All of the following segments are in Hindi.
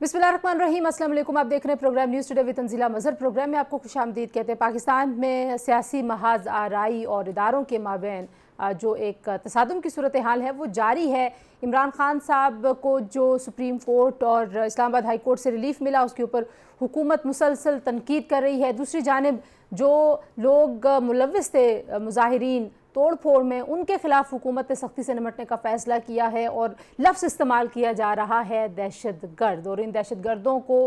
बिस्मिल्लाहिर्रहमानिर्रहीम, अस्सलाम वालेकुम। आप देख रहे हैं programme news today with Tanzila Mazhar. Programme में आपको खुशामदीद कहते हैं। पाकिस्तान में सियासी महाज आराई और इदारों के माबैन जो एक तसादुम की सूरत हाल है वो जारी है। इमरान खान साहब को जो सुप्रीम कोर्ट और इस्लामाबाद हाई कोर्ट से रिलीफ मिला उसके ऊपर हुकूमत मुसलसल तनकीद कर रही है। दूसरी जानिब जो लोग मुलव्विस थे मुजाहिरीन तोड़ फोड़ में, उनके खिलाफ हुकूमत ने सख्ती से निपटने का फैसला किया है और लफ्ज़ इस्तेमाल किया जा रहा है दहशत गर्द। और इन दहशत गर्दों को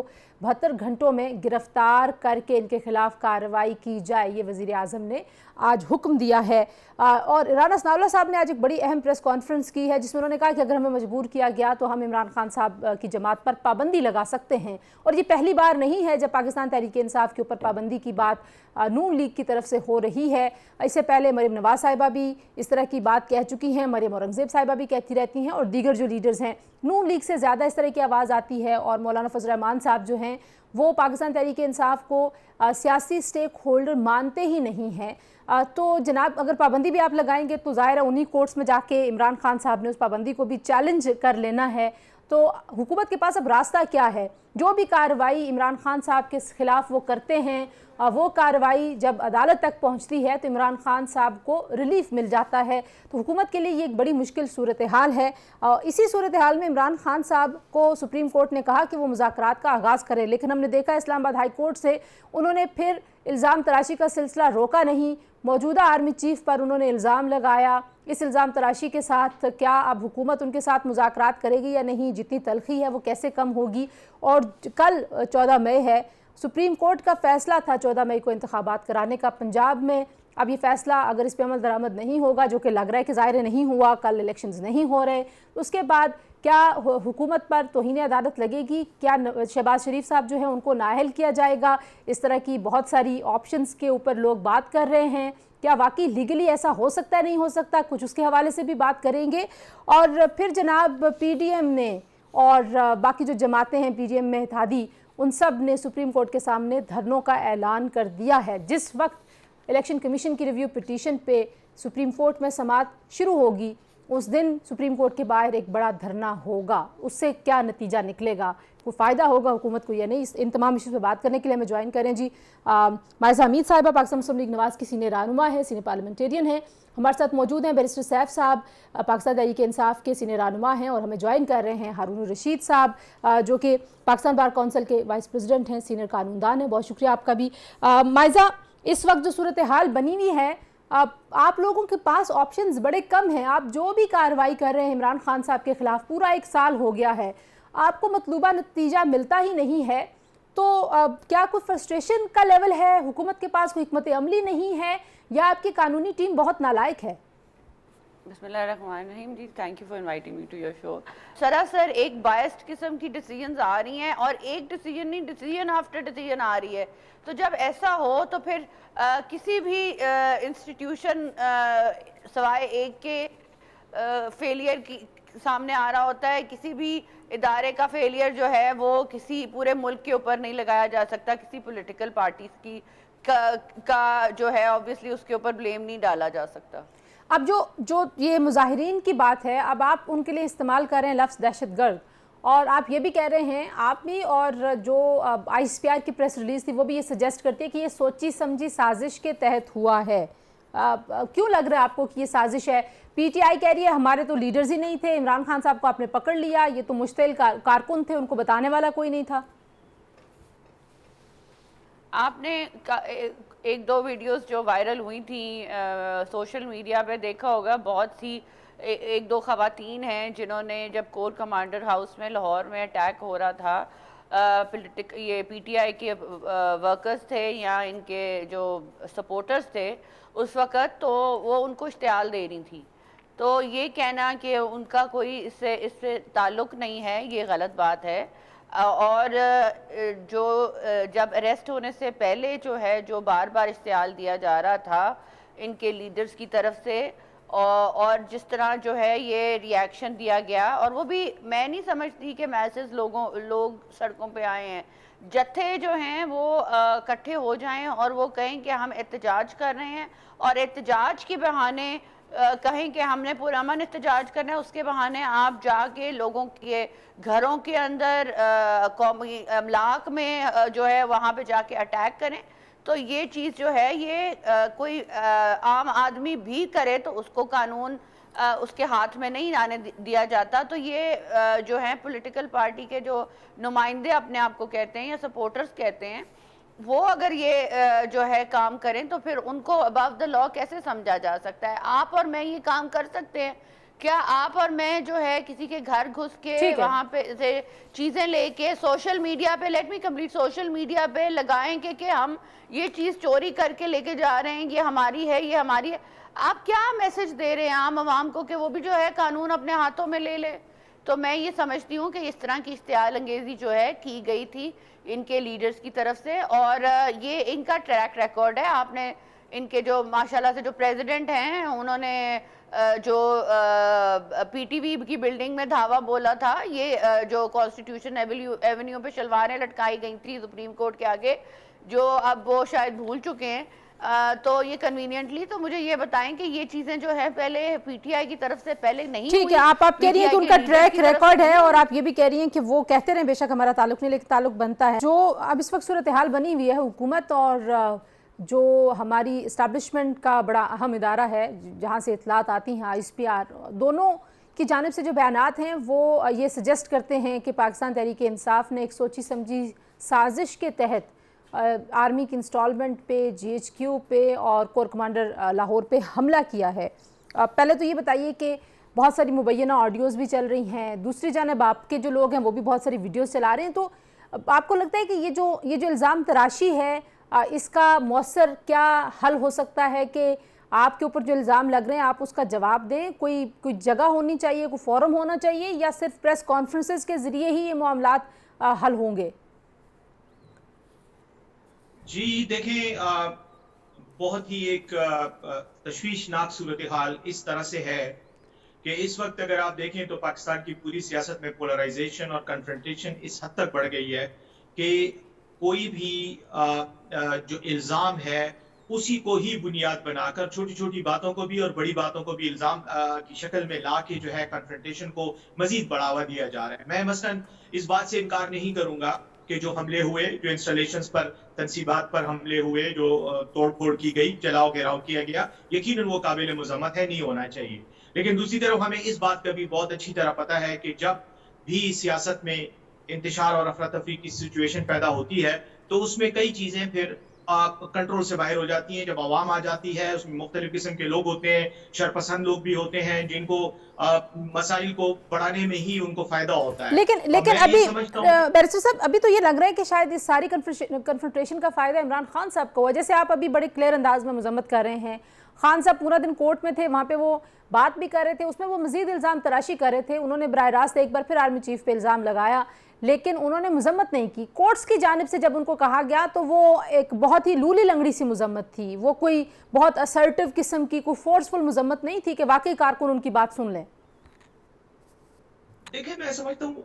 72 घंटों में गिरफ्तार करके इनके खिलाफ कार्रवाई की जाए, ये वज़ीर आज़म ने आज हुक्म दिया है। और राना सनाउल्लाह साहब ने आज एक बड़ी अहम प्रेस कॉन्फ्रेंस की है जिसमें उन्होंने कहा कि अगर हमें मजबूर किया गया तो हम इमरान खान साहब की जमात पर पाबंदी लगा सकते हैं। और ये पहली बार नहीं है जब पाकिस्तान तहरीक इंसाफ के ऊपर पाबंदी की बात नून लीग की तरफ से हो रही है। इससे पहले मरीम नवाज साहिबा भी इस तरह की बात कह चुकी हैं, मरीम औरंगज़ेब साहिबा भी कहती रहती हैं और दीगर जो लीडर्स हैं। नून लीग से ज़्यादा इस तरह की आवाज़ आती है और मौलाना फजल रहमान साहब जो हैं वो पाकिस्तान तहरीक इंसाफ को सियासी स्टेक होल्डर मानते ही नहीं हैं। तो जनाब, अगर पाबंदी भी आप लगाएंगे तो ज़ाहिर है उन्हीं कोर्ट्स में जाके इमरान खान साहब ने उस पाबंदी को भी चैलेंज कर लेना है। तो हुकूमत के पास अब रास्ता क्या है? जो भी कार्रवाई इमरान खान साहब के खिलाफ वो करते हैं, वो कार्रवाई जब अदालत तक पहुंचती है तो इमरान खान साहब को रिलीफ मिल जाता है। तो हुकूमत के लिए ये एक बड़ी मुश्किल सूरत हाल है। इसी सूरत हाल में इमरान खान साहब को सुप्रीम कोर्ट ने कहा कि वो मुज़ाकरात का आगाज़ करें, लेकिन हमने देखा इस्लामाबाद हाई कोर्ट से उन्होंने फिर इल्ज़ाम तराशी का सिलसिला रोका नहीं। मौजूदा आर्मी चीफ पर उन्होंने इल्ज़ाम लगाया। इस इल्ज़ाम तराशी के साथ क्या अब हुकूमत उनके साथ मुज़ाकरात करेगी या नहीं, जितनी तलखी है वो कैसे कम होगी। और कल 14 मई है, सुप्रीम कोर्ट का फैसला था 14 मई को इंतखाबात कराने का पंजाब में। अब ये फैसला अगर इस पर अमल दरामद नहीं होगा, जो कि लग रहा है कि ज़ाहिर नहीं हुआ, कल इलेक्शंस नहीं हो रहे, उसके बाद क्या हुकूमत पर तौहीन अदालत लगेगी? क्या शहबाज शरीफ साहब जो हैं उनको नाअहल किया जाएगा? इस तरह की बहुत सारी ऑप्शंस के ऊपर लोग बात कर रहे हैं। क्या वाकई लीगली ऐसा हो सकता है, नहीं हो सकता, कुछ उसके हवाले से भी बात करेंगे। और फिर जनाब PDM ने और बाकी जो जमातें हैं PDM में इत्तेहादी, उन सब ने सुप्रीम कोर्ट के सामने धरनों का ऐलान कर दिया है। जिस वक्त इलेक्शन कमीशन की रिव्यू पिटीशन पे सुप्रीम कोर्ट में समाअत शुरू होगी उस दिन सुप्रीम कोर्ट के बाहर एक बड़ा धरना होगा। उससे क्या नतीजा निकलेगा, कोई फ़ायदा होगा हुकूमत को या नहीं, इन तमाम इशूज़ पे बात करने के लिए हमें ज्वाइन करें जी मायज़ा हमीद साहिबा, पाकिस्तान मुस्लिम लीग नवाज़ की सीनियर रहनुमा है, सीनियर पार्लियामेंटेरियन है। हमारे साथ मौजूद हैं बैरिस्टर सैफ साहब, पाकिस्तान तहरीक इंसाफ के सीनियर रहनुमा हैं। और हमें ज्वाइन कर रहे हैं हारून रशीद साहब जो कि पाकिस्तान बार कौंसिल के वाइस प्रेसिडेंट हैं, सीनियर कानूनदान हैं। बहुत शुक्रिया आपका भी। मायज़ा, इस वक्त जो सूरत हाल बनी हुई है, आप लोगों के पास ऑप्शंस बड़े कम हैं। आप जो भी कार्रवाई कर रहे हैं इमरान खान साहब के खिलाफ, पूरा 1 साल हो गया है, आपको मतलूबा नतीजा मिलता ही नहीं है। तो क्या कोई फ्रस्ट्रेशन का लेवल है, हुकूमत के पास कोई हिकमत अमली नहीं है, या आपकी कानूनी टीम बहुत नालायक है? बिस्मिल्लाहिर्रहमानिर्रहीम जी, thank you for inviting me to your show. सरासर एक बायस्ड किस्म की डिसीजंस आ रही हैं और एक डिसीजन नहीं, डिसीजन आफ्टर डिसीजन आ रही है। तो जब ऐसा हो तो फिर किसी भी इंस्टीट्यूशन सवाए एक के फेलियर की सामने आ रहा होता है। किसी भी इदारे का फेलियर जो है वो किसी पूरे मुल्क के ऊपर नहीं लगाया जा सकता, किसी पॉलिटिकल पार्टीज की का जो है ऑब्वियसली उसके ऊपर ब्लेम नहीं डाला जा सकता। अब जो ये मुजाहिरीन की बात है, अब आप उनके लिए इस्तेमाल कर रहे हैं लफ्ज़ दहशतगर्द, और आप ये भी कह रहे हैं, आप भी और जो ICPR की प्रेस रिलीज थी वो भी ये सजेस्ट करती है कि ये सोची समझी साजिश के तहत हुआ है। क्यों लग रहा है आपको कि ये साजिश है? PTI कह रही है हमारे तो लीडर्स ही नहीं थे, इमरान खान साहब को आपने पकड़ लिया, ये तो मुश्तिल कारकुन थे, उनको बताने वाला कोई नहीं था। आपने एक दो वीडियोस जो वायरल हुई थी सोशल मीडिया पे देखा होगा, बहुत सी एक दो खवातीन हैं जिन्होंने जब कोर कमांडर हाउस में लाहौर में अटैक हो रहा था, ये PTI के वर्कर्स थे या इनके जो सपोर्टर्स थे उस वक़्त, तो वो उनको इश्तियाल दे रही थी। तो ये कहना कि उनका कोई इससे ताल्लुक़ नहीं है, ये गलत बात है। और जो जब अरेस्ट होने से पहले जो है जो बार बार इश्तियाल दिया जा रहा था इनके लीडर्स की तरफ से, और जिस तरह जो है ये रिएक्शन दिया गया, और वो भी मैं नहीं समझती कि मैसेज लोग सड़कों पे आए हैं। जत्थे जो हैं वो इकट्ठे हो जाएं और वो कहें कि हम एहतजाज कर रहे हैं, और एहतजाज के बहाने कहें कि हमने पुरअमन एहतजाज करना है, उसके बहाने आप जाके लोगों के घरों के अंदर कौमी अमलाक में जो है वहाँ पे जाके अटैक करें, तो ये चीज़ जो है ये कोई आम आदमी भी करे तो उसको कानून उसके हाथ में नहीं आने दिया जाता। तो ये जो है पॉलिटिकल पार्टी के जो नुमाइंदे अपने आप को कहते हैं या सपोर्टर्स कहते हैं, वो अगर ये जो है काम करें तो फिर उनको अबव द लॉ कैसे समझा जा सकता है? आप और मैं ये काम कर सकते हैं? क्या आप और मैं जो है किसी के घर घुस के ठीक है। वहां पे से चीजें लेके सोशल मीडिया पे, let me complete, social media पे लगाएंगे कि हम ये चीज चोरी करके लेके जा रहे हैं, ये हमारी है, ये हमारी है? आप क्या मैसेज दे रहे हैं आम आवाम को कि वो भी जो है कानून अपने हाथों में ले ले? तो मैं ये समझती हूँ कि इस तरह की इश्तियाल अंगेजी जो है की गई थी इनके लीडर्स की तरफ से, और ये इनका ट्रैक रिकॉर्ड है। आपने इनके जो माशाल्लाह से जो प्रेसिडेंट हैं उन्होंने जो पीटीवी की बिल्डिंग में धावा बोला था, ये जो कॉन्स्टिट्यूशन एवेन्यू पे शलवारें लटकाई गई थी सुप्रीम कोर्ट के आगे, जो अब वो शायद भूल चुके हैं। तो ये कन्वीनियंटली, तो मुझे ये बताएं कि ये चीजें जो है पहले पीटीआई की तरफ से पहले नहीं ठीक हुई, है, आप कह रही हैं कि PTI उनका के लीडर्स ट्रैक की तरफ से रिकॉर्ड है, नहीं और हुई। आप ये भी कह रही हैं कि वो कहते रहे बेशक हमारा ताल्लुक नहीं, लेकिन ताल्लुक बनता है। जो अब इस वक्त सूरत हाल बनी हुई है, हुकूमत और जो हमारी इस्टेब्लिशमेंट का बड़ा अहम इदारा है जहाँ से इतलात आती हैं, ISPR, दोनों की जानिब से जो बयानात हैं वो ये सजेस्ट करते हैं कि पाकिस्तान तहरीक इंसाफ ने एक सोची समझी साजिश के तहत आर्मी की इंस्टॉलमेंट पे, GHQ पे और कोर कमांडर लाहौर पे हमला किया है। पहले तो ये बताइए कि बहुत सारी मुबैना ऑडियोज़ भी चल रही हैं, दूसरी जानब आपके जो लोग हैं वो भी बहुत सारी वीडियोज़ चला रहे हैं, तो आपको लगता है कि ये जो इल्ज़ाम तराशी है इसका मौसर क्या हल हो सकता है कि आपके ऊपर जो इल्ज़ाम लग रहे हैं आप उसका जवाब दें? कोई जगह होनी चाहिए, कोई फोरम होना चाहिए, या सिर्फ प्रेस कॉन्फ्रेंसेस के ज़रिए ही ये मामलात हल होंगे? जी देखें, बहुत ही एक तशवीशनाक सूरत हाल इस तरह से है कि इस वक्त अगर आप देखें तो पाकिस्तान की पूरी सियासत में पोलराइजेशन और कन्फ्रंटेशन इस हद तक बढ़ गई है कि कोई भी जो इल्ज़ाम है उसी को ही बुनियाद बनाकर छोटी छोटी बातों को भी और बड़ी बातों को भी इल्ज़ाम की शक्ल में ला के जो है कन्फ्रंटेशन को मजीद बढ़ावा दिया जा रहा है। मैं मसलन इस बात से इनकार नहीं करूंगा कि जो हमले हुए, जो इंस्टॉलेशंस पर, तनसीबात पर हमले हुए, जो तोड़ फोड़ की गई, जलाओ घेराव किया गया, यकीनन वो काबिल मज़म्मत है, नहीं होना चाहिए। लेकिन दूसरी तरफ हमें इस बात का भी बहुत अच्छी तरह पता है कि जब भी सियासत में इंतशार और अफरा तफरी की सिचुएशन पैदा होती है तो उसमें कई चीजें फिर कंट्रोल से बाहर हो जाती हैं। जब आवाम आ जाती है उसमें मुख्तलिफ किस्म के लोग होते हैं, शरपसंद लोग भी होते हैं जिनको मसाइल को बढ़ाने में ही उनको फायदा होता है। लेकिन अभी बैरिस्टर साहब, अभी तो ये लग रहा है कि शायद इस सारी कन्फ्रंटेशन का फायदा इमरान खान साहब को हुआ। जैसे आप अभी बड़े क्लियर अंदाज में मजम्मत कर रहे हैं, खान साहब पूरा दिन कोर्ट में थे, वहाँ पे वो बात भी कर रहे थे, उसमें वो मजीद इल्ज़ाम तराशी कर रहे थे, उन्होंने बराह रास्त एक बार फिर आर्मी चीफ पे इल्ज़ाम लगाया, लेकिन उन्होंने मजम्मत नहीं की। कोर्ट्स की जानिब से जब उनको कहा गया तो वो एक बहुत ही लूली लंगड़ी सी मजम्मत थी, वो कोई बहुत असर्टिव किस्म की, कोई फोर्सफुल मजम्मत नहीं थी कि वाकई कारकुन उनकी बात सुन लें। देखिए, मैं समझता हूँ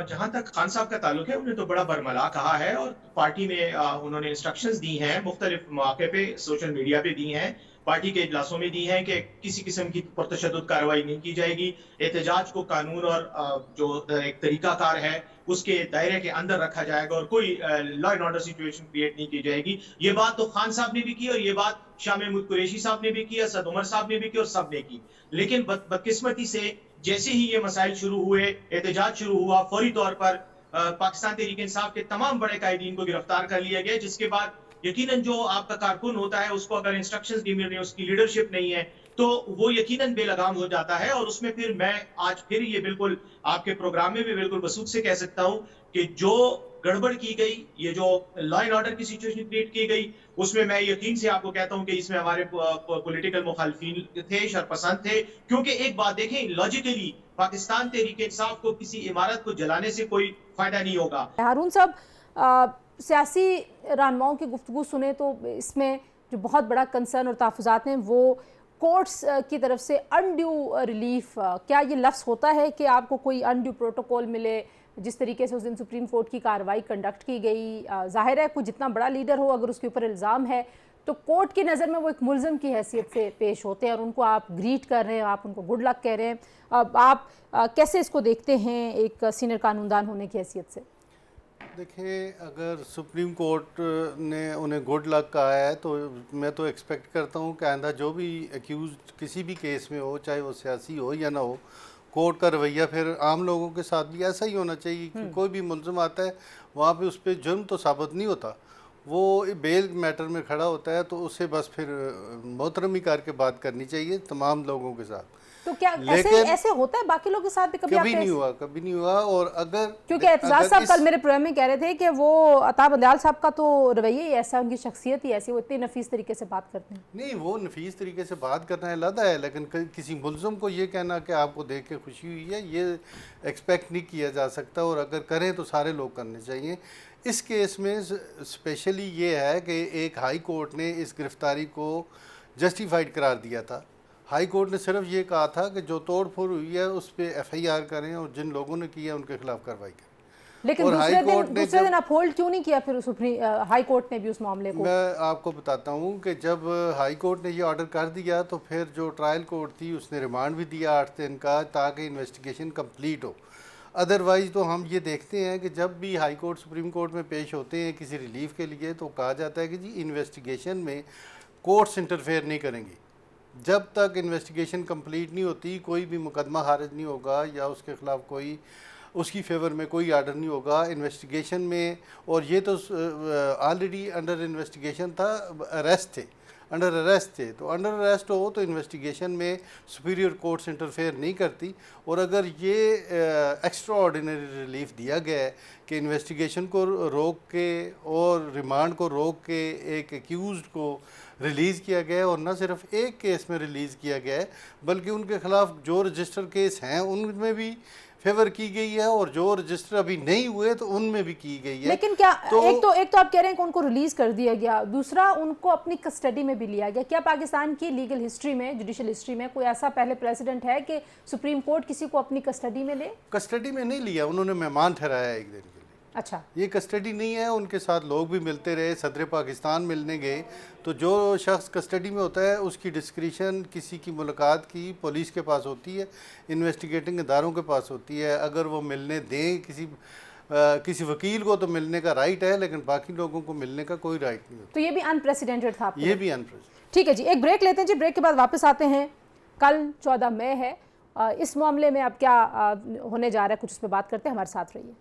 जहां तक खान साहब का ताल्लुक है, उन्हें तो बड़ा बरमला कहा है और पार्टी में उन्होंने इंस्ट्रक्शंस दी हैं, मुख्तलिफ मौके पे सोशल मीडिया पे दी हैं, पार्टी के इजलासों में दी हैं कि किसी किस्म की पुरतशद्दुद कार्रवाई नहीं की जाएगी, एहतजाज को कानून और जो एक तरीकाकार है उसके दायरे के अंदर रखा जाएगा और कोई law and order situation create नहीं की जाएगी। ये बात तो खान साहब ने भी की और ये बात शाह महमूद कुरैशी साहब ने भी की, असद उमर साहब ने भी की और सब ने की। लेकिन बदकिस्मती से जैसे ही ये मसाइल शुरू हुए, एहतजाज शुरू हुआ, फौरी तौर पर पाकिस्तान तहरीक इंसाफ के तमाम बड़े कायदीन को गिरफ्तार कर लिया गया, जिसके बाद यकीनन जो आपका कारकुन होता है उसको अगर इंस्ट्रक्शंस नहीं मिल रही, उसकी लीडरशिप नहीं है, तो वो यकीनन बेलगाम हो जाता है। और उसमें फिर मैं आज फिर ये बिल्कुल आपके प्रोग्राम में भी बिल्कुल वसूख से कह सकता हूँ कि जो गड़बड़ की गई, ये जो लॉ एंड ऑर्डर की सिचुएशन क्रिएट की गई, उसमें मैं यकीन से आपको कहता हूं कि इसमें हमारे पॉलिटिकल मुखालफिन थे, शरपसंद थे। क्योंकि एक बात देखें, लॉजिकली पाकिस्तान तहरीक इंसाफ को किसी इमारत को जलाने से कोई फायदा नहीं होगा। हारून साहब, सियासी रहनुमाओं की गुफ्तगू सुने तो इसमें जो बहुत बड़ा कंसर्न और तहफ़्फ़ुज़ात हैं वो कोर्ट्स की तरफ से अनड्यू रिलीफ, क्या ये लफ्ज़ होता है कि आपको कोई अनड्यू प्रोटोकॉल मिले? जिस तरीके से उस दिन सुप्रीम कोर्ट की कार्रवाई कंडक्ट की गई, जाहिर है कोई जितना बड़ा लीडर हो अगर उसके ऊपर इल्ज़ाम है तो कोर्ट की नज़र में वो एक मुल्ज़िम की हैसियत से पेश होते हैं और उनको आप ग्रीट कर रहे हैं, आप उनको गुड लक कह रहे हैं। अब आप कैसे इसको देखते हैं एक सीनियर कानूनदान होने की हैसियत से? देखिए, अगर सुप्रीम कोर्ट ने उन्हें गुड लक कहा है तो मैं तो एक्सपेक्ट करता हूँ कि आइंदा जो भी एक्यूज किसी भी केस में हो, चाहे वो सियासी हो या ना हो, कोर्ट का रवैया फिर आम लोगों के साथ भी ऐसा ही होना चाहिए कि कोई भी मुलज़िम आता है वहाँ पे उस पर जुर्म तो साबित नहीं होता, वो बेल मैटर में खड़ा होता है, तो उसे बस फिर मोहतरमी करके बात करनी चाहिए तमाम लोगों के साथ। तो क्या ऐसे होता है बाकी लोगों के साथ भी? कभी नहीं हुआ, कभी नहीं हुआ। और अगर क्योंकि एतजाज साहब कल मेरे प्रोग्राम में कह रहे थे कि वो अताब बंदयाल साहब का तो रवैया ही ऐसा, उनकी शख्सियत ही ऐसी, वो इतनी नफीस तरीके से बात करते हैं। नहीं, वो नफीस तरीके से बात करना अलग है, लेकिन किसी मुल्ज़िम को ये कहना कि आपको देख के खुशी हुई है, ये एक्सपेक्ट नहीं किया जा सकता। और अगर करें तो सारे लोग करने चाहिए। इस केस में स्पेशली ये है कि एक हाई कोर्ट ने इस गिरफ्तारी को जस्टिफाइड करार दिया था। हाई कोर्ट ने सिर्फ ये कहा था कि जो तोड़ फोड़ हुई है उस पर FIR करें और जिन लोगों ने किया उनके खिलाफ कार्रवाई करें। लेकिन दूसरे दिन अपहोल्ड क्यों नहीं किया फिर हाई कोर्ट ने भी उस मामले को? मैं आपको बताता हूँ कि जब हाई कोर्ट ने ये ऑर्डर कर दिया तो फिर जो ट्रायल कोर्ट थी उसने रिमांड भी दिया 8 दिन का, ताकि इन्वेस्टिगेशन कंप्लीट हो। अदरवाइज़ तो हम ये देखते हैं कि जब भी हाई कोर्ट सुप्रीम कोर्ट में पेश होते हैं किसी रिलीफ के लिए, तो कहा जाता है कि जी इन्वेस्टिगेशन में कोर्ट्स इंटरफेयर नहीं करेंगी। जब तक इन्वेस्टिगेशन कंप्लीट नहीं होती कोई भी मुकदमा खारिज नहीं होगा या उसके ख़िलाफ़ कोई उसकी फेवर में कोई आर्डर नहीं होगा इन्वेस्टिगेशन में। और ये तो ऑलरेडी अंडर इन्वेस्टिगेशन था, अरेस्ट थे, अंडर अरेस्ट थे, तो अंडर अरेस्ट हो तो इन्वेस्टिगेशन में सुपीरियर कोर्ट्स इंटरफेयर नहीं करती। और अगर ये एक्स्ट्रा ऑर्डिनरी रिलीफ दिया गया है कि इन्वेस्टिगेशन को रोक के और रिमांड को रोक के एक एक्यूज़ड को रिलीज़ किया गया है, और न सिर्फ एक केस में रिलीज़ किया गया है बल्कि उनके ख़िलाफ़ जो रजिस्टर केस हैं उनमें भी फेवर की गई है, और जो रजिस्टर अभी नहीं हुए तो उनमें भी की गई है। लेकिन क्या एक तो आप कह रहे हैं कि उनको रिलीज कर दिया गया, दूसरा उनको अपनी कस्टडी में भी लिया गया। क्या पाकिस्तान की लीगल हिस्ट्री में, जुडिशियल हिस्ट्री में कोई ऐसा पहले प्रेसिडेंट है कि सुप्रीम कोर्ट किसी को अपनी कस्टडी में ले? कस्टडी में नहीं लिया, उन्होंने मेहमान ठहराया एक दिन के लिए। अच्छा, ये कस्टडी नहीं है, उनके साथ लोग भी मिलते रहे, सदर पाकिस्तान मिलने गए। तो जो शख्स कस्टडी में होता है उसकी डिस्क्रिशन किसी की मुलाकात की पुलिस के पास होती है, इन्वेस्टिगेटिंग इदारों के पास होती है। अगर वो मिलने दें किसी वकील को तो मिलने का राइट है, लेकिन बाकी लोगों को मिलने का कोई राइट नहीं होता। तो ये भी अनप्रेसिडेंटेड था? ये भी अनप्रेसिडेंटेड। ठीक है जी, एक ब्रेक लेते हैं जी, ब्रेक के बाद वापस आते हैं। कल 14 मई है, इस मामले में अब क्या होने जा रहा है कुछ उस पर बात करते हैं, हमारे साथ रहिए।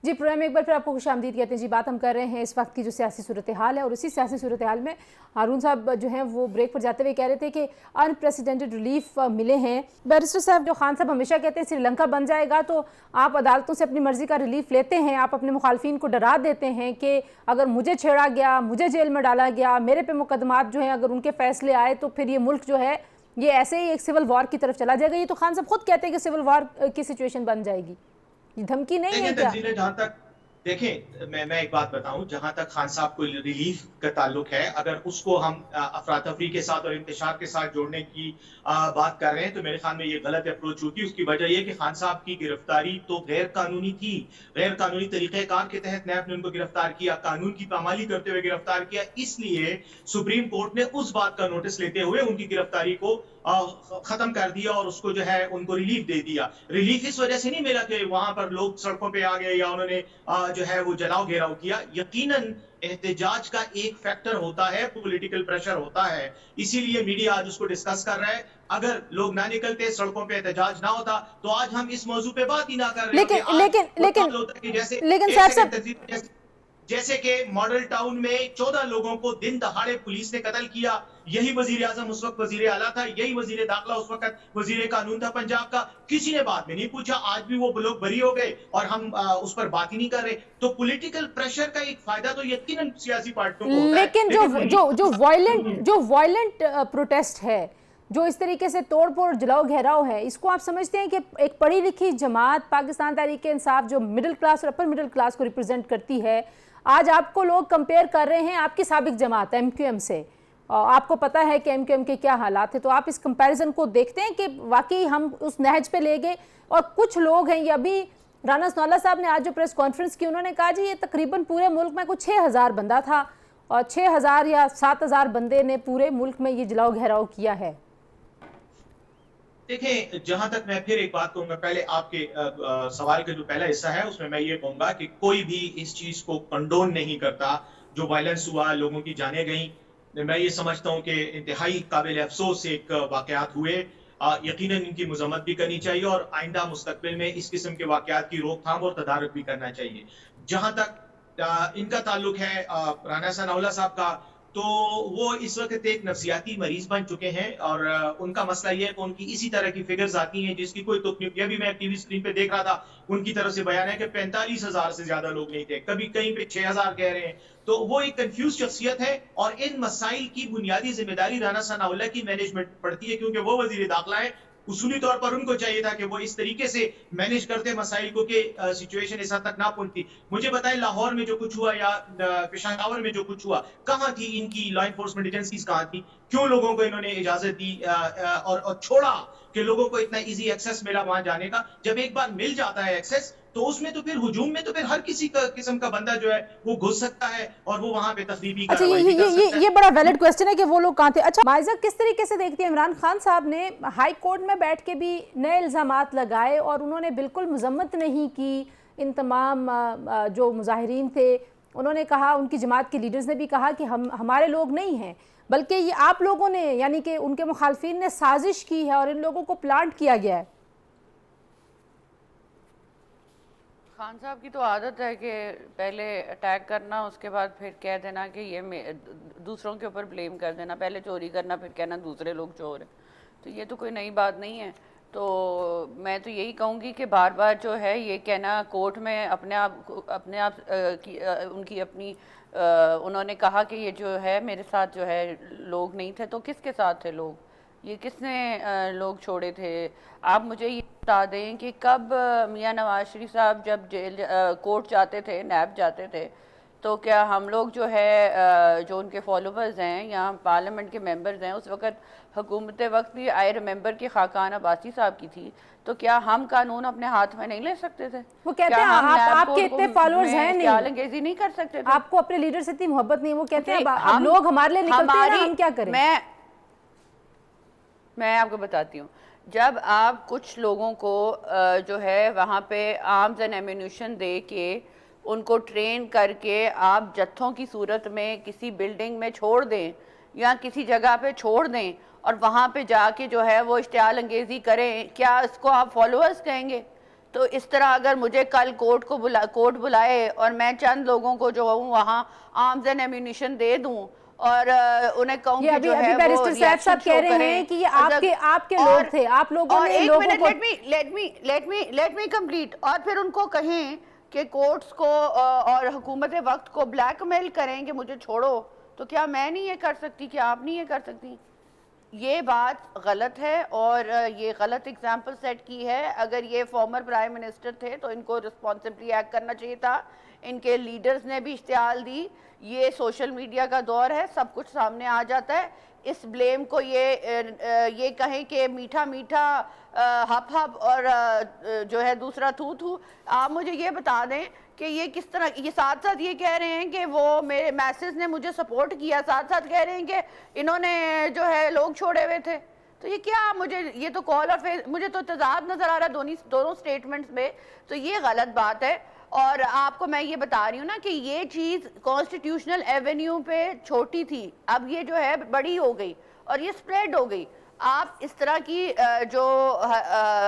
जी, प्रोग्राम में एक बार फिर आपको खुशामदीद कहते हैं जी। बात हम कर रहे हैं इस वक्त की जो सियासी सूरत हाल है, और उसी सियासी सूरत हाल में हारून साहब जो हैं वो ब्रेक पर जाते हुए कह रहे थे कि अनप्रेसिडेंटेड रिलीफ मिले हैं। बैरिस्टर साहब, जो खान साहब हमेशा कहते हैं श्रीलंका बन जाएगा तो आप अदालतों से अपनी मर्जी का रिलीफ लेते हैं, आप अपने मुखालफिन को डरा देते हैं कि अगर मुझे छेड़ा गया, मुझे जेल में डाला गया, मेरे पे मुकदमात जो हैं अगर उनके फैसले आए तो फिर ये मुल्क जो है ये ऐसे ही एक सिविल वॉर की तरफ चला जाएगा। ये तो खान साहब खुद कहते हैं कि सिविल वॉर की सिचुएशन बन जाएगी, ये धमकी नहीं है क्या? जहाँ तक देखें, मैं एक बात बताऊं, जहां तक खान साहब को रिलीफ का ताल्लुक है, अगर उसको हम अफरा तफरी के साथ और इंतशार के साथ जोड़ने की बात कर रहे हैं तो मेरे ख्याल में ये गलत अप्रोच होगी। उसकी वजह यह कि खान साहब की गिरफ्तारी तो गैर कानूनी थी, गैर कानूनी तरीक़ेकार के तहत नैब ने उनको गिरफ्तार किया, कानून की पामाली करते हुए गिरफ्तार किया। इसलिए सुप्रीम कोर्ट ने उस बात का नोटिस लेते हुए उनकी गिरफ्तारी को खत्म कर दिया और उसको जो है उनको रिलीफ दे दिया। रिलीफ इस वजह से नहीं मिला कि वहां पर लोग सड़कों पे आ गए या उन्होंने जो है वो जलाओ घेराव किया। यकीनन एहतजाज का एक फैक्टर होता है, पॉलिटिकल प्रेशर होता है, इसीलिए मीडिया आज उसको डिस्कस कर रहा है। अगर लोग ना निकलते, सड़कों पे एहतजाज ना होता तो आज हम इस मौजू पे बात ही ना कर रहे होते। लेकिन जैसे कि मॉडल टाउन में 14 लोगों को दिन दहाड़े पुलिस ने कत्ल किया, यही वजीर आजम उस वक्त वजीर आला था, यही वजीर दाखिला उस वक्त वजीर कानून था पंजाब का, किसी ने बात में नहीं पूछा। आज भी वो लोग बरी हो गए और हम उस पर बात ही नहीं कर रहे। तो पॉलिटिकल प्रेशर का एक फायदा तो यकीनन सियासी पार्टियों को होता है। लेकिन जो वायलेंट प्रोटेस्ट है, जो इस तरीके से तोड़-फोड़ जलाओ घेराव है, इसको आप समझते हैं कि एक पढ़ी लिखी जमात पाकिस्तान तहरीक इंसाफ जो मिडिल क्लास और अपर मिडिल क्लास को रिप्रेजेंट करती है, आज आपको लोग कंपेयर कर रहे हैं आपकी साबिक जमात MQM से, आपको पता है कि MQM के क्या हालात है, तो आप इस कंपैरिजन को देखते हैं कि वाकई हम उस नहज पे ले गए? और कुछ लोग हैं, ये अभी राना सनाउल्लाह साहब ने आज जो प्रेस कॉन्फ्रेंस की, उन्होंने कहा जी ये तकरीबन पूरे मुल्क में कुछ 6000 बंदा था और 6000 या 7000 बंदे ने पूरे मुल्क में ये जलाओ घेराव किया है। देखें, जहां तक मैं फिर एक बात कहूंगा, पहले आपके सवाल का जो पहला हिस्सा है उसमें मैं ये कहूंगा कि कोई भी इस चीज को कंडोन नहीं करता। जो वायलेंस हुआ, लोगों की जानें गई, मैं ये समझता हूं कि इंतहाई काबिल अफसोस एक वाकयात हुए। यकीनन इनकी मजम्मत भी करनी चाहिए और आइंदा मुस्तकबिल में इस किस्म के वाकयात की रोकथाम और तदारुक भी करना चाहिए। जहां तक इनका ताल्लुक है राना सनाउल्लाह साहब का, तो वो इस वक्त एक नफ्सियाती मरीज बन चुके हैं और उनका मसला ये है कि उनकी इसी तरह की फिगर्स आती हैं जिसकी कोई तुक नहीं। अभी मैं टीवी स्क्रीन पे देख रहा था, उनकी तरफ से बयान है कि 45,000 से ज्यादा लोग नहीं थे, कभी कहीं पे 6,000 कह रहे हैं। तो वो एक कंफ्यूज शख्सियत है और इन मसाइल की बुनियादी जिम्मेदारी राना सनाउल्लाह की मैनेजमेंट पड़ती है, क्योंकि वो वजीर दाखिला है। उसूली तौर पर उनको चाहिए था कि वो इस तरीके से मैनेज करते मसाइल को कि सिचुएशन इस हद तक ना पहुंचती। मुझे बताएं, लाहौर में जो कुछ हुआ या पेशावर में जो कुछ हुआ, कहां थी इनकी लॉ एनफोर्समेंट एजेंसीज? कहां थी? क्यों लोगों को इन्होंने इजाजत दी और छोड़ा कि लोगों को इतना इजी एक्सेस मिला वहां जाने का? जब एक बार मिल जाता है एक्सेस, तो उसमें तो फिर हुजूम में तो फिर हर किसी किस्म का बंदा जो है वो घुस सकता है और वो वहां पे तखरीबी अच्छा, कार्रवाई भी कर सकता है। ये बड़ा वैलिड क्वेश्चन है कि वो लोग कहाँ थे। अच्छा माइजा, किस तरीके से देखती है, इमरान खान साहब ने हाई कोर्ट में बैठ के भी नए इल्ज़ामात लगाए और उन्होंने बिल्कुल मजम्मत नहीं की इन तमाम जो मुजाहिरीन थे। उन्होंने कहा, उनकी जमात के लीडर्स ने भी कहा कि हमारे लोग नहीं हैं, बल्कि ये आप लोगों ने, यानी कि उनके मुखालफिन ने साजिश की है और इन लोगों को प्लांट किया गया है। खान साहब की तो आदत है कि पहले अटैक करना, उसके बाद फिर कह देना कि ये दूसरों के ऊपर ब्लेम कर देना, पहले चोरी करना फिर कहना दूसरे लोग चोर हैं। तो ये तो कोई नई बात नहीं है। तो मैं तो यही कहूँगी कि बार बार जो है ये कहना कोर्ट में अपने आप उनकी अपनी उन्होंने कहा कि ये जो है मेरे साथ जो है लोग नहीं थे, तो किसके साथ थे लोग? ये किसने लोग छोड़े थे? आप मुझे ये बता दें कि कब मियां नवाज शरीफ साहब जब जेल कोर्ट जाते थे, नैब जाते थे, तो क्या हम लोग जो है जो उनके फॉलोवर्स हैं या पार्लियामेंट के मेंबर्स हैं, उस वक्त हुकूमत वक्त भी आई रिमेंबर कि खाकान अब्बासी साहब की थी, तो क्या हम कानून अपने हाथ में नहीं ले सकते थे? वो कहते हैं आपके इतने फॉलोअर्स हैं नहीं, अंगेजी नहीं कर सकते थे? आपको अपने लीडर से इतनी मोहब्बत नहीं। वो कहते हैं अब लोग हमारे लिए निकलते हैं, हम क्या करें? मैं आपको बताती हूँ, जब आप कुछ लोगों को जो है वहाँ पे आर्म्स एंड एम्यूनिशन दे के उनको ट्रेन करके आप जत्थों की सूरत में किसी बिल्डिंग में छोड़ दें या किसी जगह पे छोड़ दें और वहाँ पे जाके जो है वो इश्तियाल अंगेज़ी करें, क्या इसको आप फॉलोअर्स कहेंगे? तो इस तरह अगर मुझे कल कोर्ट बुलाए और मैं चंद लोगों को जो हूँ वहाँ आर्म्स एंड एम्यूनिशन दे दूँ और उन्हें कहूँ कि जो है वो रिएक्शन शो कह रहे हैं कि ये आपके लोग थे, आप लोगों ने लोगों को लेट मी कंप्लीट, और फिर उनको कहें कि कोर्ट्स को और हुकूमत वक्त को ब्लैकमेल करें कि मुझे छोड़ो, तो क्या मैं नहीं ये कर सकती? क्या आप नहीं ये कर सकती? ये बात गलत है और ये गलत एग्जाम्पल सेट की है। अगर ये फॉर्मर प्राइम मिनिस्टर थे तो इनको रिस्पॉन्सिबली एक्ट करना चाहिए था। इनके लीडर्स ने भी इश्तियाल दी। ये सोशल मीडिया का दौर है, सब कुछ सामने आ जाता है। इस ब्लेम को ये कहें कि मीठा मीठा हप हप और जो है दूसरा थू थू। आप मुझे ये बता दें कि ये किस तरह, ये साथ साथ ये कह रहे हैं कि वो मेरे मैसेज ने मुझे सपोर्ट किया, साथ साथ कह रहे हैं कि इन्होंने जो है लोग छोड़े हुए थे। तो ये क्या, मुझे ये तो कॉल और मुझे तो तजाद नजर आ रहा है दोनों स्टेटमेंट्स में। तो ये गलत बात है। और आपको मैं ये बता रही हूँ ना कि ये चीज़ कॉन्स्टिट्यूशनल एवेन्यू पे छोटी थी, अब ये जो है बड़ी हो गई और ये स्प्रेड हो गई। आप इस तरह की जो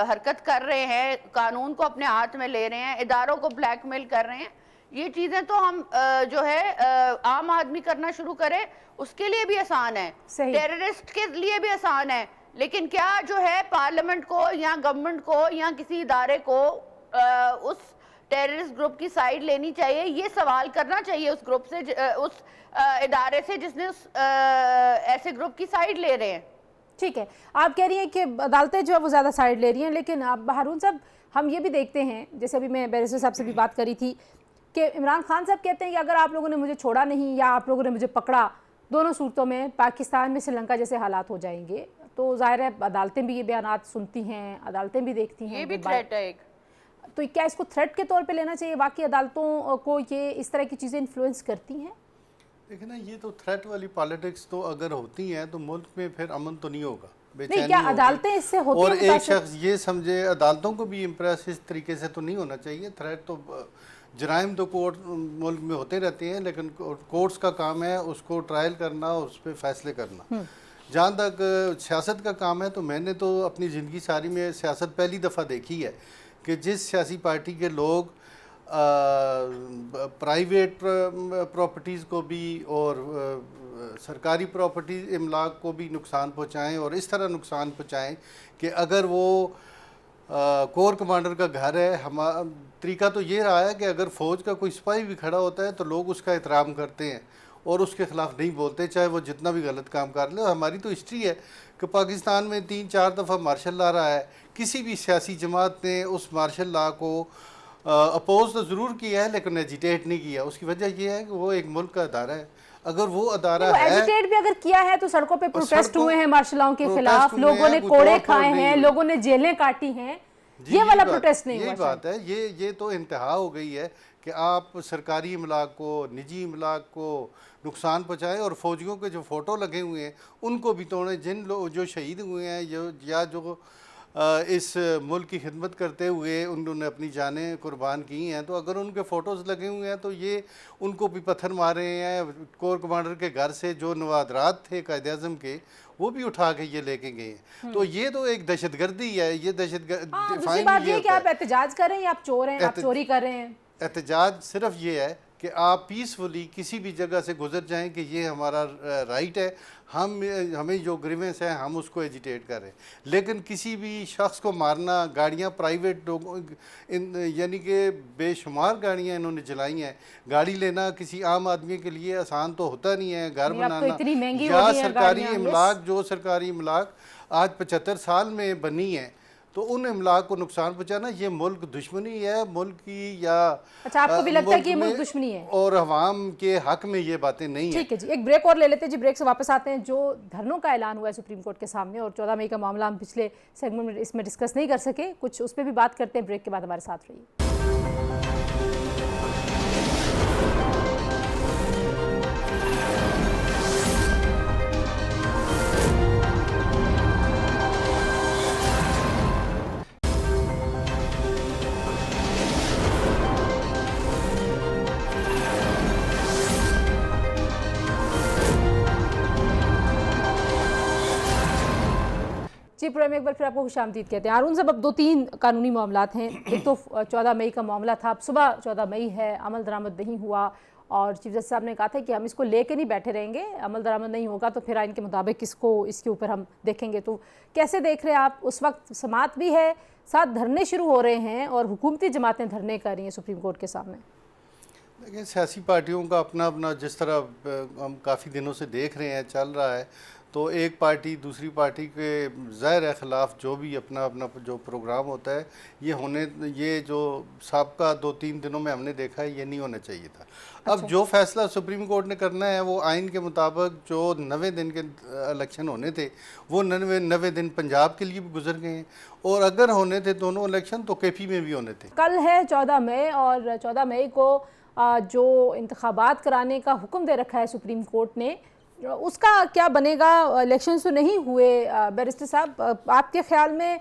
हरकत कर रहे हैं, कानून को अपने हाथ में ले रहे हैं, इदारों को ब्लैकमेल कर रहे हैं, ये चीज़ें तो हम जो है आम आदमी करना शुरू करे उसके लिए भी आसान है, टेररिस्ट के लिए भी आसान है। लेकिन क्या जो है पार्लियामेंट को या गवर्नमेंट को या किसी इदारे को उस टेररिस्ट ग्रुप की साइड लेनी चाहिए? ये सवाल करना चाहिए उस ग्रुप से, उस इदारे से जिसने उस ऐसे ग्रुप की साइड ले रहे हैं। ठीक है, आप कह रही हैं कि अदालतें जो है वो ज़्यादा साइड ले रही हैं, लेकिन आप हारून साहब हम ये भी देखते हैं, जैसे अभी मैं बैरिस्टर साहब से भी बात करी थी कि इमरान खान साहब कहते हैं कि अगर आप लोगों ने मुझे छोड़ा नहीं या आप लोगों ने मुझे पकड़ा, दोनों सूरतों में पाकिस्तान में श्रीलंका जैसे हालात हो जाएंगे। तो ज़ाहिर है अदालतें भी ये बयानात सुनती हैं, अदालतें भी देखती हैं, ये भी थ्रेट है एक। तो क्या इसको थ्रेट के तौर पे लेना चाहिए? वाकई अदालतों को ये इस तरह की चीज़ें इन्फ्लुएंस करती हैं? देखिए ना, ये तो थ्रेट वाली पॉलिटिक्स तो अगर होती हैं तो मुल्क में फिर अमन तो नहीं होगा, नहीं, बेचैनी क्या होगी। अदालतें इससे होती और हैं एक मुतासिर? शख्स ये समझे अदालतों को भी इम्प्रेस इस तरीके से तो नहीं होना चाहिए। थ्रेट तो जराइम तो कोर्ट मुल्क में होते रहते हैं, लेकिन कोर्ट्स का काम है उसको ट्रायल करना, उस पर फैसले करना। जहाँ तक सियासत का काम है, तो मैंने तो अपनी ज़िंदगी सारी में सियासत पहली दफ़ा देखी है कि जिस सियासी पार्टी के लोग प्राइवेट प्रॉपर्टीज़ को भी और सरकारी प्रॉपर्टी इमलाक को भी नुकसान पहुँचाएँ, और इस तरह नुकसान पहुँचाएँ कि अगर वो कोर कमांडर का घर है, तरीका तो ये रहा है कि अगर फ़ौज का कोई सिपाही भी खड़ा होता है तो लोग उसका एहतराम करते हैं और उसके ख़िलाफ़ नहीं बोलते, चाहे वो जितना भी गलत काम कर ले। हमारी तो हिस्ट्री है कि पाकिस्तान में 3-4 दफ़ा मार्शल लॉ रहा है, किसी भी सियासी जमात ने उस मार्शल लॉ को अपोज तो ज़रूर किया है लेकिन एजिटेट नहीं किया। उसकी वजह यह है कि वो एक मुल्क का अदारा है। अगर वो अदारा है, एजिटेट भी अगर किया है तो सड़कों पे प्रोटेस्ट हुए हैं मार्शल लॉ के प्रोटेस्ट खिलाफ, हुए लोगों हैं, ने कोई कोड़े तोड़-फोड़ खाए नहीं हैं, हुई। लोगों ने जेलें काटी हैं, जी, ये वाला यही प्रोटेस्ट नहीं हुआ यही बात है। ये तो इंतहा हो गई है कि आप सरकारी इमलाक को, निजी इमलाक को नुकसान पहुँचाएँ और फौजियों के जो फ़ोटो लगे हुए हैं उनको भी तोड़ें। जिन लोग जो शहीद हुए हैं या जो इस मुल्क की खिदमत करते हुए उन्होंने अपनी जानें कुर्बान की हैं, तो अगर उनके फ़ोटोज़ लगे हुए हैं तो ये उनको भी पत्थर मारे हैं। कोर कमांडर के घर से जो नवादरात थे कायद-ए-आज़म के, वो भी उठा के ये लेके गए हैं। तो ये तो एक दहशतगर्दी है। ये दहशतगर्द दूसरी बात ये कि आप एहतजाज कर रहे हैं या आप चोर हैं, आप चोरी कर रहे हैं। एहतजाज सिर्फ ये है कि आप पीसफुली किसी भी जगह से गुजर जाएं कि ये हमारा राइट है, हमें जो ग्रीवेंस है हम उसको एजिटेट करें। लेकिन किसी भी शख्स को मारना, गाड़ियाँ प्राइवेट लोगों यानी कि बेशुमार गाड़ियाँ इन्होंने जलाई हैं। गाड़ी लेना किसी आम आदमी के लिए आसान तो होता नहीं है, घर बनाना इतनी महंगी या हो गई हैं सरकारी गाड़ियाँ, इमलाक, जो सरकारी इमलाक आज 75 साल में बनी है, तो उन इमलाक को नुकसान पहुँचाना ये मुल्क दुश्मनी है, मुल्क की या अच्छा, आपको भी लगता है कि ये में मुल्क दुश्मनी है और अवाम के हक में ये बातें नहीं है। ठीक है जी, एक ब्रेक और ले लेते हैं जी। ब्रेक से वापस आते हैं। जो धरनों का ऐलान हुआ है सुप्रीम कोर्ट के सामने और 14 मई का मामला हम पिछले सेगमेंट में इसमें डिस्कस नहीं कर सके, कुछ उस पर भी बात करते हैं। ब्रेक के बाद हमारे साथ रहिए। जी, प्रोग्राम में एक बार फिर आपको खुशामदीद कहते हैं। हारून साहब, अब 2-3 कानूनी मामलात हैं। एक तो 14 मई का मामला था, अब सुबह 14 मई है, अमल दरामद नहीं हुआ और चीफ जस्टिस साहब ने कहा था कि हम इसको लेके नहीं बैठे रहेंगे, अमल दरामद नहीं होगा तो फिर आइन के मुताबिक इसके ऊपर हम देखेंगे। तो कैसे देख रहे हैं आप? उस वक्त समात भी है, साथ धरने शुरू हो रहे हैं और हुकूमती जमातें धरने कर रही हैं सुप्रीम कोर्ट के सामने। देखिए, सियासी पार्टियों का अपना अपना, जिस तरह हम काफ़ी दिनों से देख रहे हैं चल रहा है, तो एक पार्टी दूसरी पार्टी के ज़ाहिर ख़िलाफ़ जो भी अपना अपना जो प्रोग्राम होता है, ये जो साबका 2-3 दिनों में हमने देखा है, ये नहीं होना चाहिए था। अब जो फैसला सुप्रीम कोर्ट ने करना है वो आइन के मुताबिक जो 90 दिन के इलेक्शन होने थे, वो 90 दिन पंजाब के लिए भी गुजर गए हैं, और अगर होने थे दोनों इलेक्शन तो केपी में भी होने थे। कल है 14 मई और 14 मई को जो इंतखाबात कराने का हुक्म दे रखा है सुप्रीम कोर्ट ने, उसका क्या बनेगा? इलेक्शन तो नहीं हुए। बैरिस्टर साहब, आपके ख्याल में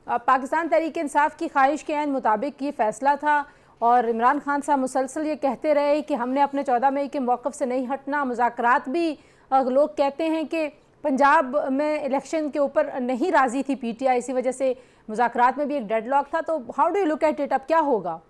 पाकिस्तान तहरीक इंसाफ की ख्वाहिश के ऐन मुताबिक ये फ़ैसला था और इमरान खान साहब मुसलसल ये कहते रहे कि हमने अपने 14 मई के मौक़िफ़ से नहीं हटना। मुज़ाकरात भी लोग कहते हैं कि पंजाब में इलेक्शन के ऊपर नहीं राज़ी थी PTI, इसी वजह से मुज़ाकरात में भी एक डेडलॉक था। तो how do you look at it? अब क्या होगा?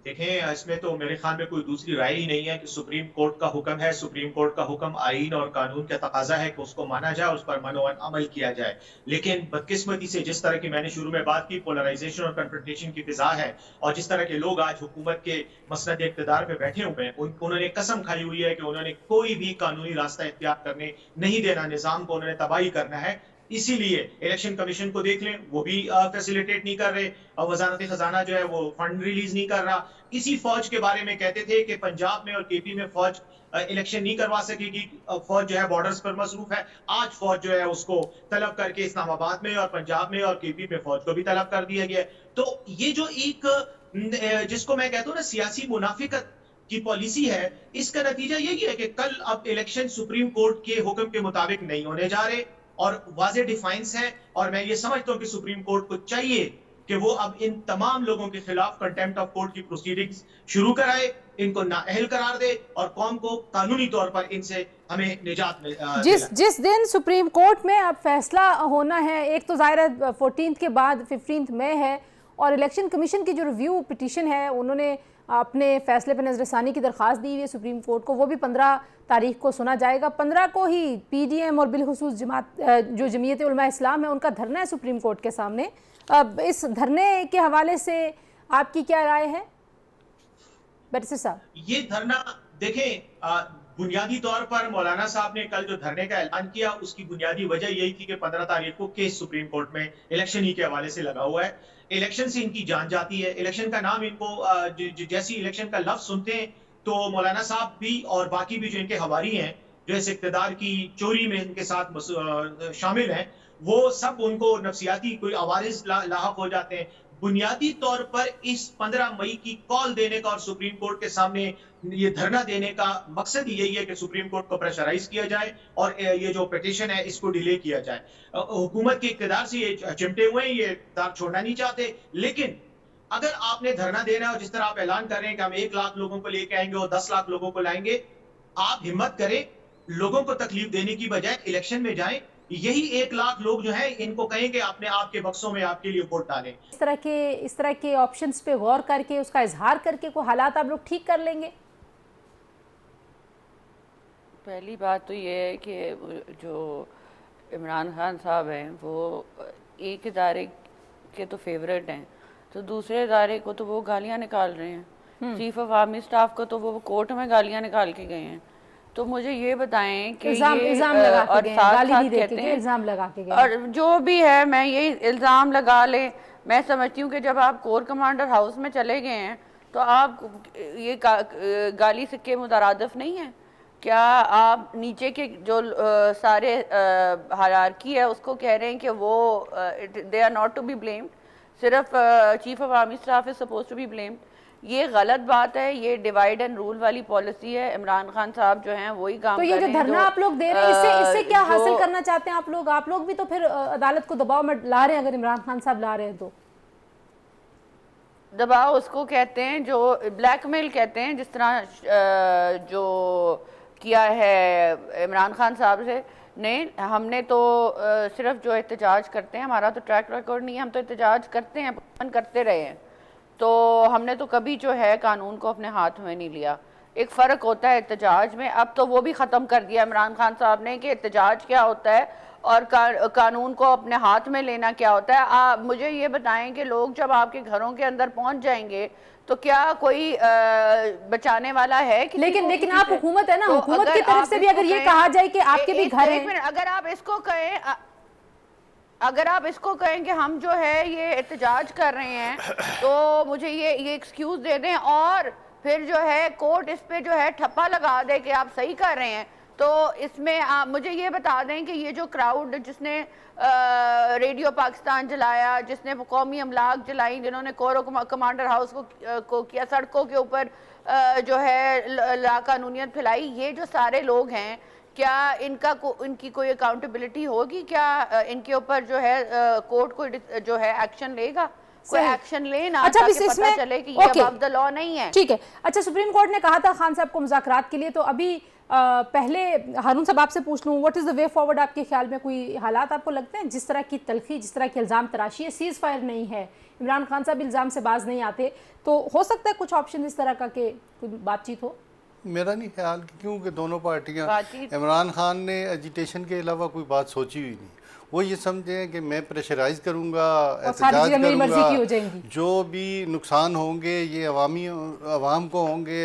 देखें, इसमें तो मेरे ख्याल में कोई दूसरी राय ही नहीं है कि सुप्रीम कोर्ट का हुक्म है। सुप्रीम कोर्ट का हुक्म आईन और कानून का तकाजा है कि उसको माना जाए, उस पर मनोवन अमल किया जाए। लेकिन बदकिस्मती से जिस तरह की मैंने शुरू में बात की, पोलराइजेशन और कन्फ्रंटेशन की फिजा है, और जिस तरह के लोग आज हुकूमत के मसनद इक़्तिदार पे बैठे हुए हैं, उन्होंने कसम खाई हुई है कि उन्होंने कोई भी कानूनी रास्ता इख्तियार करने नहीं देना, निजाम को उन्होंने तबाही करना है। इसीलिए इलेक्शन कमीशन को देख लें, वो भी फैसिलिटेट नहीं कर रहे, और वजारत खजाना जो है वो फंड रिलीज नहीं कर रहा। इसी फौज के बारे में कहते थे कि पंजाब में और केपी में फौज इलेक्शन नहीं करवा सकेगी, फौज जो है बॉर्डर्स पर मसरूफ है। आज फौज जो है उसको तलब करके इस्लामाबाद में और पंजाब में और केपी में फौज को भी तलब कर दिया गया। तो ये जो एक जिसको मैं कहता हूँ ना सियासी मुनाफिकत की पॉलिसी है, इसका नतीजा यही है कि कल अब इलेक्शन सुप्रीम कोर्ट के हुक्म के मुताबिक नहीं होने जा रहे, और वाज़े डिफाइंस है। और मैं ये समझता हूँ कि सुप्रीम कोर्ट को चाहिए कि वो अब इन तमाम लोगों के खिलाफ कंटेम्प्ट ऑफ कोर्ट की प्रोसीडिंग्स शुरू कराए, इनको नाअहल करार दे, और कौम को कानूनी तौर पर इनसे हमें निजात जिस दिन सुप्रीम कोर्ट में अब फैसला होना है, एक तो ज़ाहिर है 14 के बाद 15 मई है, और इलेक्शन कमीशन की जो रिव्यू पिटीशन है उन्होंने अपने फैसले पर नज़रसानी की दरख्वास्त दी हुई है सुप्रीम कोर्ट को, वो भी 15 तारीख को सुना जाएगा। 15 को ही पीडीएम और बिलखुसूस जो जमीयत उलमा इस्लाम है उनका धरना है सुप्रीम कोर्ट के सामने। अब इस धरने के हवाले से आपकी क्या राय है बैरिस्टर साहब? ये धरना देखें, बुनियादी तौर पर मौलाना साहब ने कल जो धरने का ऐलान किया, उसकी बुनियादी वजह यही थी कि 15 तारीख को केस सुप्रीम कोर्ट में इलेक्शन ही के हवाले से लगा हुआ है। इलेक्शन से इनकी जान जाती है। इलेक्शन का नाम इनको जैसी इलेक्शन का लफ्ज सुनते हैं तो मौलाना साहब भी और बाकी भी जो इनके हवारी हैं, जो इस इक़्तिदार की चोरी में इनके साथ शामिल हैं, वो सब उनको नफ्सियाती कोई आवारिस लाहक हो जाते हैं। बुनियादी तौर पर इस 15 मई की कॉल देने का और सुप्रीम कोर्ट के सामने ये धरना देने का मकसद यही है कि सुप्रीम कोर्ट को प्रेशराइज किया जाए और ये जो पिटीशन है इसको डिले किया जाए। हुकूमत के इक़्तिदार से ये चिमटे हुए हैं, ये इक़्तिदार छोड़ना नहीं चाहते। लेकिन अगर आपने धरना देना है और जिस तरह आप ऐलान कर रहे हैं कि हम 1 लाख लोगों को लेके आएंगे और 10 लाख लोगों को लाएंगे, आप हिम्मत करें, लोगों को तकलीफ देने की बजाय इलेक्शन में जाएं। यही 1 लाख लोग जो हैं इनको कहें कि आपने आपके बक्सों में आपके लिए वोट डालें। इस तरह के ऑप्शंस पे गौर करके उसका इजहार करके कोई हालात आप लोग ठीक कर लेंगे? पहली बात तो ये है कि जो इमरान खान साहब हैं वो एक इदारे के तो फेवरेट हैं, तो दूसरे इदारे को तो वो गालियां निकाल रहे हैं। चीफ ऑफ आर्मी स्टाफ को तो वो कोर्ट में गालियां निकाल के गए हैं। तो मुझे ये बताएं कि इल्जाम लगा के और गए, साथ गाली साथ नहीं देके कहते गए, हैं इल्जाम लगा के गए। और जो भी है, मैं ये इल्ज़ाम लगा ले, मैं समझती हूँ कि जब आप कोर कमांडर हाउस में चले गए हैं तो आप ये गाली सिक्के मुतरादिफ नहीं है। क्या आप नीचे के जो सारे हायरार्की है उसको कह रहे हैं कि वो they are not to be blamed, सिर्फ chief of army staff is suppose to be blamed? ये गलत बात है। ये डिवाइड एंड रूल वाली पॉलिसी है। इमरान खान साहब जो हैं वही काम तो ये कर जो रहे हैं। धरना आप लोग दे रहे हैं इससे क्या हासिल करना चाहते हैं आप लोग? आप लोग भी तो फिर अदालत को दबाव में ला रहे हैं, अगर इमरान खान साहब ला रहे हैं तो। दबाव उसको कहते हैं जो ब्लैकमेल कहते हैं, जिस तरह जो किया है इमरान खान साहब से ने। हमने तो सिर्फ जो एहतजाज करते हैं, हमारा तो ट्रैक रिकॉर्ड नहीं है, हम तो एहतजाज करते हैं, करते रहे हैं, तो हमने तो कभी जो है कानून को अपने हाथ में नहीं लिया। एक फ़र्क होता है एहतजाज में, अब तो वो भी ख़त्म कर दिया इमरान खान साहब ने कि एहतजाज क्या होता है और कानून को अपने हाथ में लेना क्या होता है। आप मुझे ये बताएं कि लोग जब आपके घरों के अंदर पहुंच जाएंगे तो क्या कोई बचाने वाला है? लेकिन आप हुकूमत है ना, तो हुकूमत की तरफ से भी अगर ये कहा जाए कि आपके भी घर हैं। अगर आप इसको कहें कि हम जो है ये एहतजाज कर रहे हैं तो मुझे ये एक्सक्यूज दे दें और फिर जो है कोर्ट इस पे जो है ठप्पा लगा दे कि आप सही कर रहे हैं, तो इसमें मुझे ये बता दें कि ये जो क्राउड जिसने रेडियो पाकिस्तान जलाया, जिसने कौमी अमलाक जलाई, जिन्होंने कोर कमांडर हाउस को किया, सड़कों के ऊपर जो है लाकानूनियत फैलाई, ये जो सारे लोग हैं, क्या इनकी कोई अकाउंटेबिलिटी होगी? क्या इनके ऊपर जो है कोर्ट को जो है एक्शन लेगा? कोई सही। एक्शन ले ना, अच्छा, ताकि इसमें पता चले कि ये ओके, अबव द लॉ नहीं है। ठीक है। अच्छा, सुप्रीम कोर्ट ने कहा था खान साहब को मुज़ाकरात के लिए, तो अभी पहले हारून साहब आपसे पूछ लूँ, what is the way forward आपके ख्याल में? कोई हालात आपको लगते हैं जिस तरह की तलखी, जिस तरह के इल्ज़ाम तराशी है, सीज़ फायर नहीं है, इमरान खान साहब इल्ज़ाम से बाज नहीं आते, तो हो सकता है कुछ ऑप्शन इस तरह का कि कोई बातचीत हो? मेरा नहीं ख्याल, क्योंकि दोनों पार्टियां, बातचीत- इमरान खान ने एजिटेशन के अलावा कोई बात सोची हुई नहीं। वो ये समझे कि मैं प्रेशराइज करूंगा, सारी एहतजाज चीज़ें मेरी मर्जी की हो करूंगा, जाएंगी। जो भी नुकसान होंगे ये अवाम को होंगे,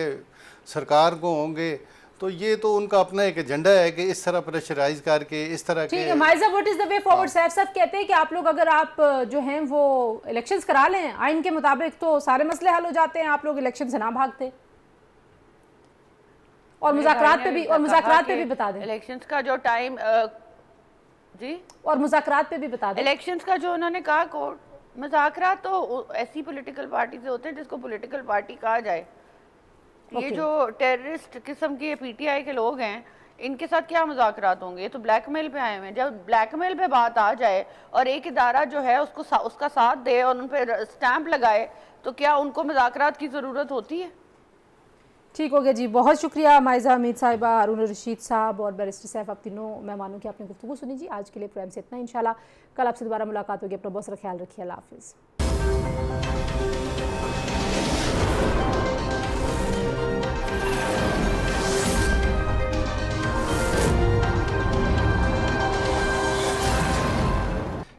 सरकार को होंगे। तो ये तो उनका अपना एक एजेंडा है कि इस तरह प्रेशराइज करके इस तरह ठीक के। है Maiza, what is the way forward? Saif साहब कहते हैं कि आप लोग अगर आप जो हैं वो इलेक्शंस करा लें आइन के मुताबिक तो सारे मसले हल हो जाते हैं, आप लोग इलेक्शन से ना भागते। और मुज़ाकरात पे भी बता दें, इलेक्शंस का जो टाइम जी, और मुज़ाकरात पे भी बता दें। इलेक्शंस का जो उन्होंने कहा, कोर्ट मुज़ाकरात तो ऐसी पॉलिटिकल पार्टी से होते हैं जिसको पॉलिटिकल पार्टी कहा जाए। ये Okay. जो टेररिस्ट किस्म के पीटीआई के लोग हैं, इनके साथ क्या मुज़ाकरात होंगे? ये तो ब्लैकमेल पे आए हुए हैं। जब ब्लैकमेल पे बात आ जाए और एक इदारा जो है उसका साथ दे और उन पे स्टैंप लगाए, तो क्या उनको मुज़ाकरात की ज़रूरत होती है? ठीक हो गया जी, बहुत शुक्रिया माइजा हमीद साहिबा, हारून रशीद साहब और बैरिस्टर सैफ, आप तीनों मेहमानों की आपने गुफ्तगू सुनी जी। आज के लिए प्रोग्राम से इतना, इंशाल्लाह कल आपसे दोबारा मुलाकात होगी। अपना बहुत सारा ख्याल रखिए, अल्लाह हाफिज़।